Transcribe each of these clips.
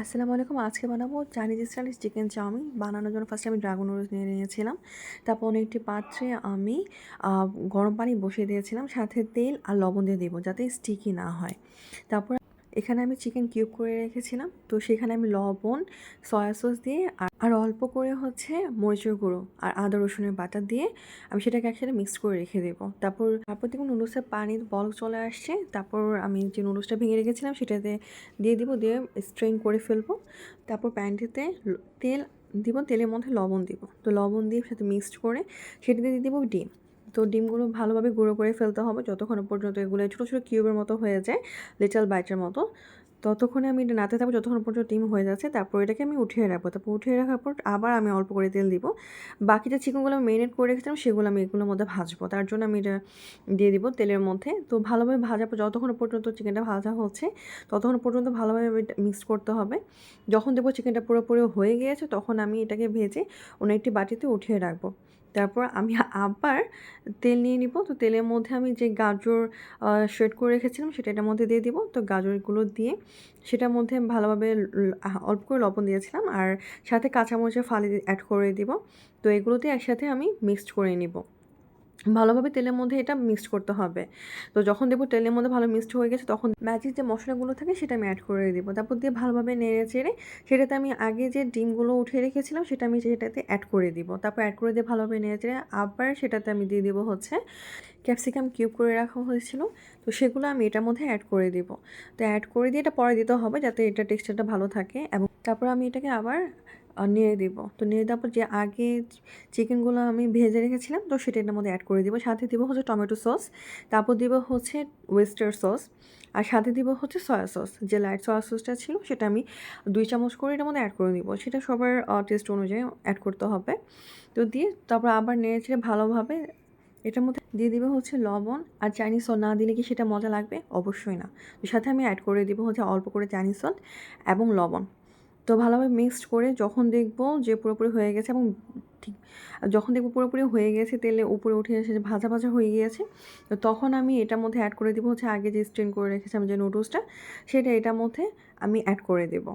আসসালামু আলাইকুম। আজকে বানাবো চাইনিজ স্টাইলিশ চিকেন চাউমিন। বানানোর জন্য ফার্স্টে আমি ড্রাগন নুডলস নিয়ে নিয়েছিলাম। তারপর অন্য একটি পাত্রে আমি আ গরম পানি বসিয়ে দিয়েছিলাম। সাথে তেল আর লবণ দিয়ে দিব যাতে স্টিকি না হয়। তারপর এখানে আমি চিকেন কিউব করে রেখেছিলাম। তো সেখানে আমি লবণ, সয়া সস দিয়ে আর অল্প করে হচ্ছে মরিচের গুঁড়ো আর আদা রসুনের বাটা দিয়ে আমি সেটাকে একসাথে মিক্স করে রেখে দেবো। তারপর দেখুন নুডলসের পানির বলক চলে আসছে। তারপর আমি যে নুডলসটা ভেঙে রেখেছিলাম সেটাতে দিয়ে দিব, দিয়ে স্ট্রেন করে ফেলবো। তারপর প্যানটিতে তেল দিব, তেলের মধ্যে লবণ দিব। তো লবণ দিয়ে সাথে মিক্সড করে সেটাতে দিয়ে দিব ডিম। তো ডিমগুলো ভালোভাবে গুঁড়ো করে ফেলতে হবে যতক্ষণ পর্যন্ত এগুলো ছোটো ছোটো কিউবের মতো হয়ে যায়, লিটল বাইটের মতো। ততক্ষণে আমি এটা নাড়তে থাকবো যতক্ষণ পর্যন্ত ডিম হয়ে যাচ্ছে। তারপর এটাকে আমি উঠিয়ে রাখবো। তারপর উঠিয়ে রাখার পর আবার আমি অল্প করে তেল দিব। বাকি যে চিকেনগুলো আমি মেরিনেট করে রেখেছিলাম সেগুলো আমি এগুলোর মধ্যে ভাজবো। তার জন্য আমি এটা দিয়ে দিব তেলের মধ্যে। তো ভালোভাবে ভাজা যতক্ষণ পর্যন্ত চিকেনটা ভাজা হচ্ছে ততক্ষণ পর্যন্ত ভালোভাবে মিক্স করতে হবে। যখন দেখবো চিকেনটা পুরোপুরি হয়ে গিয়েছে তখন আমি এটাকে ভেজে অন্য একটি বাটিতে উঠিয়ে রাখবো। তারপর আমি আবার তেল নিয়ে নিব। তো তেলের মধ্যে আমি যে গাজর শ্রেড করে রেখেছিলাম সেটা এটার মধ্যে দিয়ে দিব। তো গাজরগুলো দিয়ে সেটার মধ্যে ভালোভাবে অল্প করে লবণ দিয়েছিলাম আর সাথে কাঁচামরিচের ফালি অ্যাড করে দিব। তো এগুলো দিয়ে একসাথে আমি মিক্সড করে নিব। ভালোভাবে তেলের মধ্যে এটা মিক্সড করতে হবে। তো যখন দেখবো তেলের মধ্যে ভালো মিক্সড হয়ে গেছে তখন ম্যাজিক যে মশলাগুলো থাকে সেটা আমি অ্যাড করে দিব। তারপর দিয়ে ভালোভাবে নেড়ে চেড়ে সেটাতে আমি আগে যে ডিমগুলো উঠিয়ে রেখেছিলাম সেটা আমি সেটাতে অ্যাড করে দিব। তারপর অ্যাড করে দিয়ে ভালোভাবে নেড়ে চেড়ে আবার সেটাতে আমি দিয়ে দিব হচ্ছে ক্যাপসিকাম কিউব করে রাখা হয়েছিল। তো সেগুলো আমি এটার মধ্যে অ্যাড করে দিব। তো অ্যাড করে দিয়ে এটা পরে দিতে হবে যাতে এটা টেক্সচারটা ভালো থাকে। এবং তারপর আমি এটাকে আবার নেড়ে দিব। তো নেড়ে দেওয়ার পর যে আগে চিকেনগুলো আমি ভেজে রেখেছিলাম তো সেটা এটার মধ্যে অ্যাড করে দিব। সাথে দিব হচ্ছে টমেটো সস, তারপর দিব হচ্ছে ওয়েস্টার সস, আর সাথে দিব হচ্ছে সয়া সস। যে লাইট সয়া সসটা ছিল সেটা আমি 2 চামচ করে এটার মধ্যে অ্যাড করে দিব। সেটা সবার টেস্ট অনুযায়ী অ্যাড করতে হবে। তো দিয়ে তারপর আবার নেড়ে চেড়ে ভালোভাবে এটার মধ্যে দিয়ে দিবে হচ্ছে লবণ। আর চাইনিজ সল্ট না দিলে কি সেটা মজা লাগবে? অবশ্যই না। তো সাথে আমি অ্যাড করে দিব হচ্ছে অল্প করে চাইনিজ সল্ট এবং লবণ। তো ভালোভাবে মিক্সড করে যখন দেখব যে পুরোপুরি হয়ে গেছে এবং ঠিক যখন দেখব পুরোপুরি হয়ে গেছে তেলে উপরে উঠে এসে ভাজা ভাজা হয়ে গিয়েছে, তো তখন আমি এটার মধ্যে অ্যাড করে দিব হচ্ছে আগে যে স্ট্রেন করে রেখেছিলাম যে নুডলসটা সেটা এটার মধ্যে আমি অ্যাড করে দেব।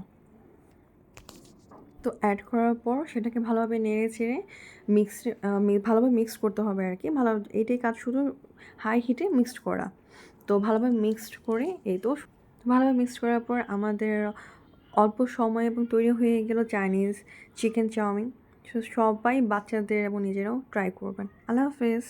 তো অ্যাড করার পর সেটাকে ভালোভাবে নেড়ে চেড়ে মিক্স ভালোভাবে মিক্স করতে হবে আর কি। এটাই কাজ, শুধু হাই হিটে মিক্সড করা। তো ভালোভাবে মিক্সড করে ভালোভাবে মিক্সড করার পর আমাদের অল্প সময় এবং তৈরি হয়ে গেল চাইনিজ চিকেন চাউমিন। সবাই বাচ্চাদের এবং নিজেরাও ট্রাই করবেন। আল্লাহ হাফেজ।